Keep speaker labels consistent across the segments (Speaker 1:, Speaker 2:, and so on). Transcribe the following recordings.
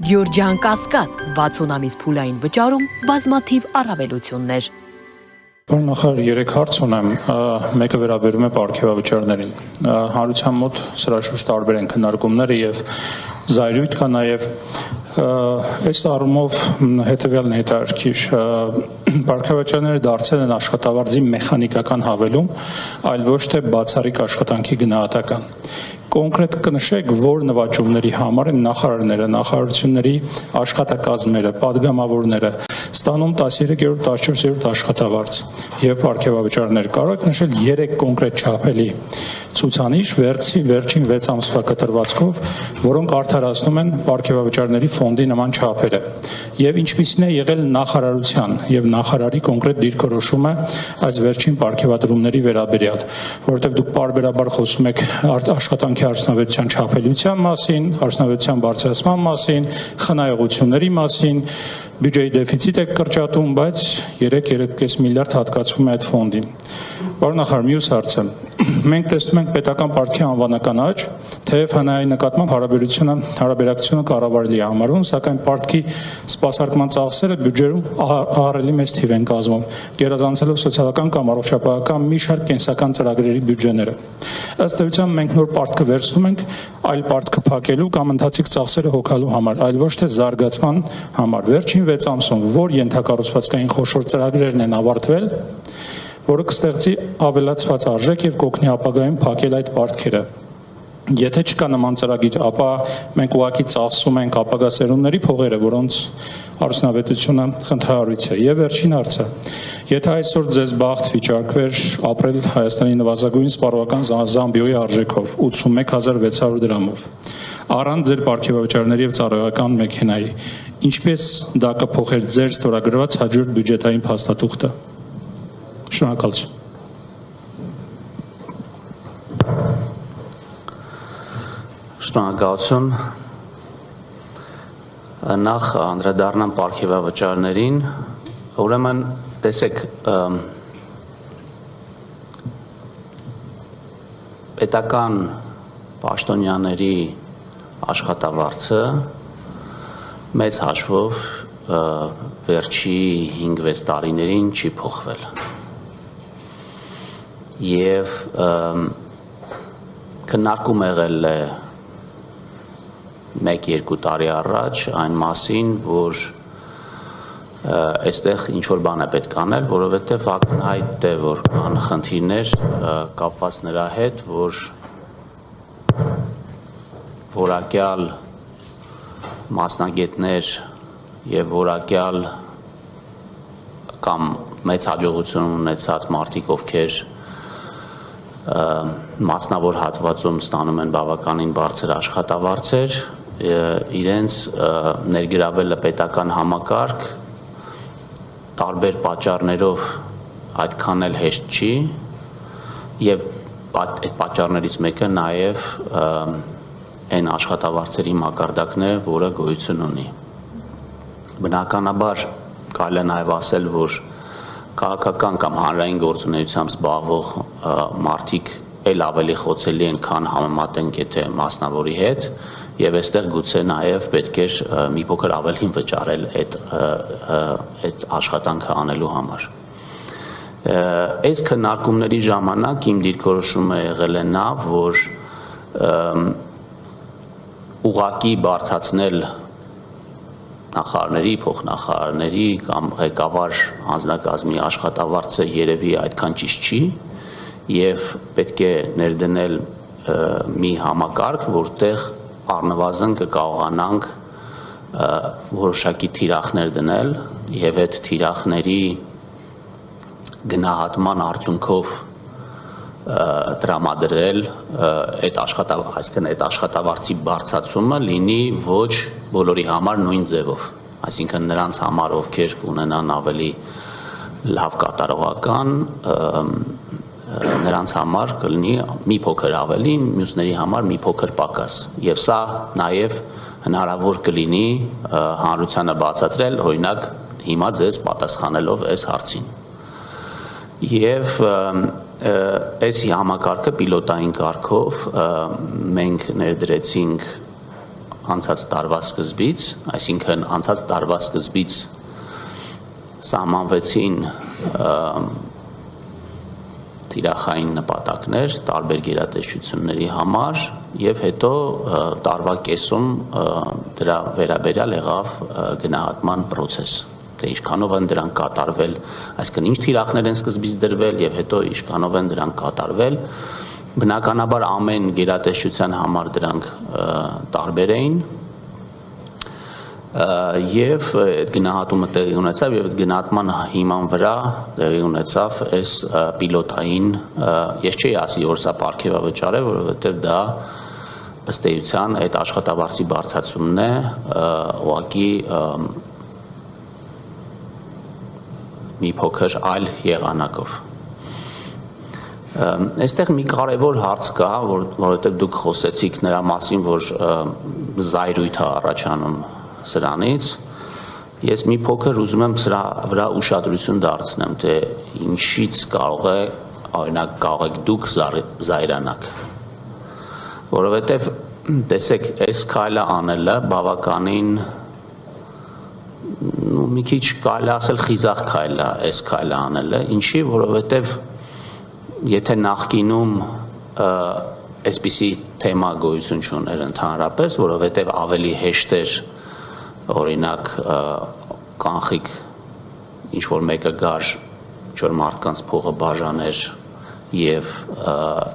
Speaker 1: Գյորջյան Կասկադ 60 ամիս փուլային վճարում բազմաթիվ առավելություններ։
Speaker 2: Նախ 3 հարց ունեմ, մեկը վերաբերում է պարգևավճարներին։ Հանրության մոտ սրա շուրջ տարբեր են քննարկումները եւ զայրույթ կա նաեւ այս առումով հետեւյալն է հետաքրքիր։ Պարգևավճարները դարձել են աշխատավարձի մեխանիկական հավելում, այլ ոչ թե բացառիկ աշխատանքի գնահատական։ Կոնկրետ կնշեք, որ նվաճումների համար են նախարարները, նախարարությունների աշխատակազմերը, падգամավորները ստանում 13-րդ, 14-րդ աշխատավարձ եւ պարգևավճարներ։ Կարող եք նշել 3 կոնկրետ չափելի ցուցանիշ վերջին 6 ամսվա կտրվածքով, որոնք արդարացնում են պարգևավճարների ֆոնդի նման չափերը։ Եվ ինչպիսին է եղել նախարարության եւ նախարարի կոնկրետ դիրքորոշումը այս վերջին պարգևատրումների վերաբերյալ, որովհետեւ դուք պարբերաբար խոսում եք աշխատանքի արդյունավետության չափելիության մասին, արդյունավետության բարձրացման մասին, խնայողությունների մասին, բյուջեի դեֆիցիտ եք կրճատում, բայց 3.5 միլիարդ հատկացվում է այդ ֆոնդին։ Պարոն նախարար, մյուս հարցը։ Մենք տեսնում ենք պետական պարտքի անվանական աճ, թեև ՀՆԱ-ի նկատմամբ հարաբերակցությունը կառավարելի է համարվում, սակայն պարտքի սպասարկման ծախսերը բյուջեում ահռելի մեծ թիվ են կազմում, գերազանցելով սոցիալական կամ առողջապահական մի շարք կենսական ծրագրերի բյուջեները։ Ըստ էության մենք նոր պարտքը վերցնում ենք այլ պարտքը փակելու կամ ընթացիկ ծախսերը հոգալու համար, այլ ոչ թե զարգացման համար։ Վերջին 6 ամսում որ ենթակառուցվածքային խոշոր ծրագրերն են ավարտվել, որը կստեղծի ավելացված արժեք եւ կօգնի ապագայում փակել այդ պարտքերը։ Եթե չկա նման ծրագիր, ապա մենք ուղղակի ծախսում ենք ապագա սերունդների փողերը, որոնց արդյունավետությունը խնդրահարույց է։ Եվ վերջին հարցը. Եթե այսօր ձեզ բախտ վիճակվեր ապրել Հայաստանի նվազագույն սպառողական Զամբիոյի արժեքով 81600 դրամով, առանց ձեր պարգևավճարների եւ ծառայական մեքենայի, ինչպես դա կփոխեր ձեր ստորագրված հաջորդ բյուջետային փաստաթուղթը։ Շնորհակալություն։
Speaker 3: Շնորհակալություն։ Նախ անդրադառնամ պարգևավճարներին, ուրեմն տեսեք, պետական պաշտոնյաների աշխատավարձը մեծ հաշվով վերջի 5-6 տարիներին չի փոխվել։ Եվ քննարկում եղել է 1-2 տարի առաջ այն մասին, որ այստեղ ինչ-որ բան է պետք անել, որովհետև ակնհայտ է, որ կան խնդիրներ կապված նրա հետ, որ որակյալ մասնագետներ եւ որակյալ կամ մեծ հաջողություն ունեցած մարդիկ, ովքեր մասնավոր հատվածում ստանում են բավականին բարձր աշխատավարձեր, իրենց ներգրավելը պետական համակարգ տարբեր պատճառներով այդքան էլ հեշտ չի եւ այդ պատճառներից մեկը նաեւ այն աշխատավարձերի մակարդակն է, որը գոյություն ունի։ Բնականաբար կարելի է նաեւ ասել, որ քաղաքական կամ հանրային գործունեությամբ զբաղվող մարդիկ էլ ավելի խոցելի են, քան համեմատենք եթե մասնավորի հետ, եւ այստեղ գուցե նաեւ պետք է մի փոքր ավելին վճարել այդ աշխատանքը անելու համար։ Այս քննարկումների ժամանակ իմ դիրքորոշումը եղել է նա, որ ուղղակի բարձրացնել նախարարների, փոխնախարարների կամ ղեկավար անձնակազմի աշխատավարձը երևի այդքան ճիշտ չի եւ պետք է ներդնել մի համակարգ, որտեղ առնվազն կկարողանանք որոշակի թիրախներ դնել եւ այդ թիրախների գնահատման արդյունքով տրամադրել այդ աշխատավարձի բարձրացումը լինի ոչ բոլորի համար նույն ձևով, այսինքն նրանց համար, ովքեր կունենան ավելի լավ կատարողական, նրանց համար կլինի մի փոքր ավելի, մյուսների համար մի փոքր պակաս, եւ սա նաեւ հնարավոր կլինի հանրությանը բացատրել, օրինակ հիմա ձեզ պատասխանելով այս հարցին։ Եվ այս համակարգը պիլոտային կարգով մենք ներդրեցինք անցած տարվա սկզբից, այսինքն անցած տարվա սկզբից սահմանվեցին թիրախային նպատակներ տարբեր գերատեսչությունների համար եւ հետո տարվա կեսում դրա վերաբերյալ եղավ գնահատման process, թե ինչքանով են դրանք կատարվել, այսինքն ինչ թիրախներ են սկզբից դրվել եւ հետո ինչքանով են դրանք կատարվել։ Բնականաբար ամեն գերատեսչության համար դրանք տարբեր էին եւ այդ գնահատումը տեղի ունեցավ եւ այդ գնահատման հիման վրա տեղի ունեցավ այս պիլոտային, ես չի ասի որ սա պարգևավճար է, որովհետեւ դա ըստ էության այդ աշխատավարձի բարձրացումն է ուղղակի մի փոքր այլ եղանակով։ Այստեղ մի կարևոր հարց կա, որովհետև դուք խոսեցիք նրա մասին, որ զայրույթ է առաջանում սրանից։ Ես մի փոքր ուզում եմ սրա վրա ուշադրություն դարձնեմ, թե ինչից կարող է, օրինակ, կարող եք դուք զայրանաք։ Որովհետև տեսեք, այս քայլը անելը բավականին մի քիչ կարելի ասել խիզախ քայլ է, այս քայլը անելը, ինչի, որովհետև եթե նախկինում այսպիսի թեմա գոյություն չուներ ընդհանրապես, որովհետև ավելի հեշտ էր օրինակ կանխիկ ինչ որ մեկը գար ինչ-որ մարդկանց փողը բաժաներ եւ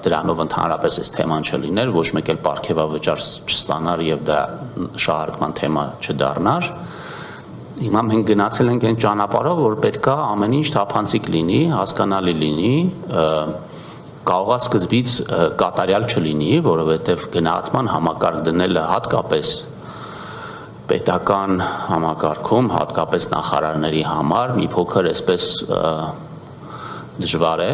Speaker 3: դրանով ընդհանրապես այս թեման չլիներ, ոչ մեկ էլ պարգևավճար չստանար եւ դա շահարկման թեմա չդառնար։ Հիմա մենք գնացել ենք այն ճանապարհով, որ պետքա ամեն ինչ թափանցիկ լինի, հասկանալի լինի, կարող է սկզբից կատարյալ չլինի, որովհետև գնահատման համակարգ դնելը հատկապես պետական համակարգում, հատկապես նախարարների համար մի փոքր այսպես դժվար է,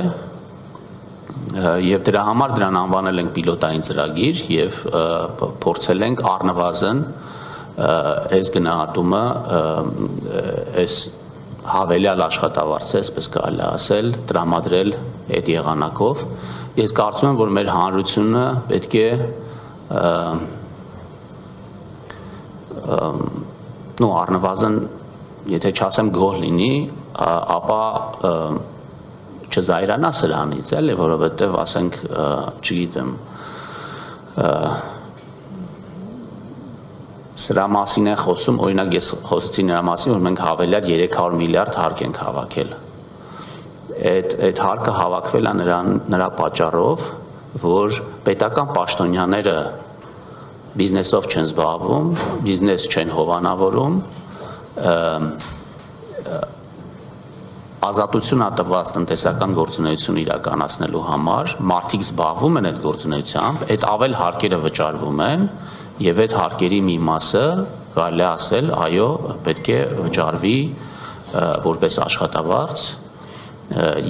Speaker 3: եւ դրա համար դրան անվանել ենք պիլոտային ծրագիր եւ փորձել ենք առնվազն այս գնահատումը այս հավելյալ աշխատավարձը, այսպես կարելի ասել, տրամադրել այդ եղանակով։ Ես կարծում եմ, որ մեր հանրությունը պետք է առնվազն, եթե չասեմ գոհ լինի, ապա չզայրանա սրանից, էլի, որովհետև ասենք, չգիտեմ, սրա մասին է խոսում, օրինակ ես խոսեցի նրա մասին, որ մենք հավելյալ 300 միլիարդ հարկ ենք հավաքել։ Այդ հարկը հավաքվել է նրա պատճառով, որ պետական պաշտոնյաները բիզնեսով չեն զբաղվում, բիզնես չեն հովանավորում, ազատություն է տված տնտեսական գործունեություն իրականացնելու համար, մարդիկ զբաղվում են այդ գործունեությամբ, այդ ավել հարկերը վճարվում են, եւ այդ հարկերի մի մասը կարելի է ասել, այո, պետք է վճարվի որպես աշխատավարձ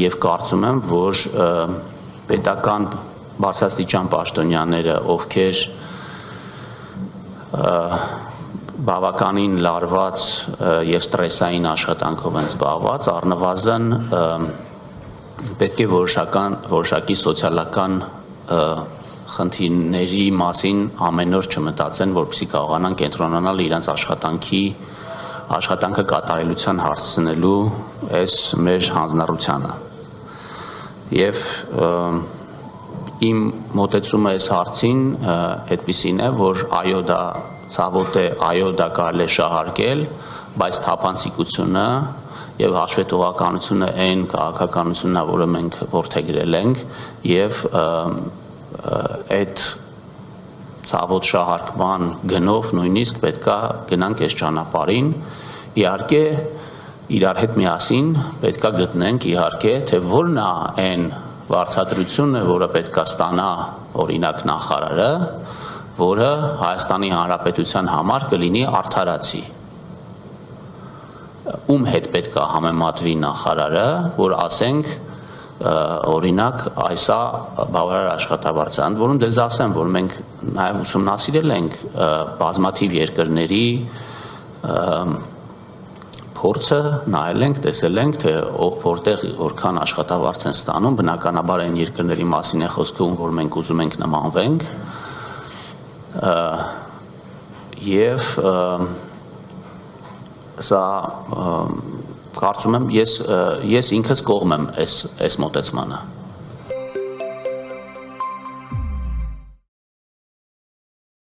Speaker 3: եւ կարծում եմ, որ պետական բարձրաստիճան պաշտոնյաները, ովքեր բավականին լարված եւ ստրեսային աշխատանքով են զբաղված, առնվազն պետք է որոշակի սոցիալական խնդիրների մասին ամեն օր չմտածեն, որպեսզի կարողանան կենտրոնանալ իրենց աշխատանքը կատարելության հասցնելու այս մեր հանձնառությանը։ Եվ իմ մոտեցումը այս հարցին այդպիսին է, որ այո դա ցավոտ է, այո դա կարելի է շահարկել, բայց թափանցիկությունը եւ հաշվետվողականությունը այն քաղաքականությունն է, որը մենք որդեգրել ենք եւ այդ ցավոտ շահարկման գնով նույնիսկ պետքա գնանք այս ճանապարհին, իհարկե իրար հետ միասին պետքա գտնենք իհարկե, թե որն է այն վարձատրությունը, որը պետքա ստանա օրինակ նախարարը, որը Հայաստանի Հանրապետության համար կլինի արդարացի։ Ում հետ պետքա համեմատվի նախարարը, որ ասենք օրինակ այսա բավարար աշխատավարձ է, ընդ որում դες ասեմ, որ մենք նաև ուսումնասիրել ենք բազմաթիվ երկրների փորձը, նայել ենք, տեսել ենք, թե որտեղ որքան աշխատավարձ են ստանում, բնականաբար այն երկրների մասին է խոսքը, որ մենք ուզում ենք նմանվենք, եւ սա կարծում եմ ես ինքս կողմ եմ այս մոտեցմանը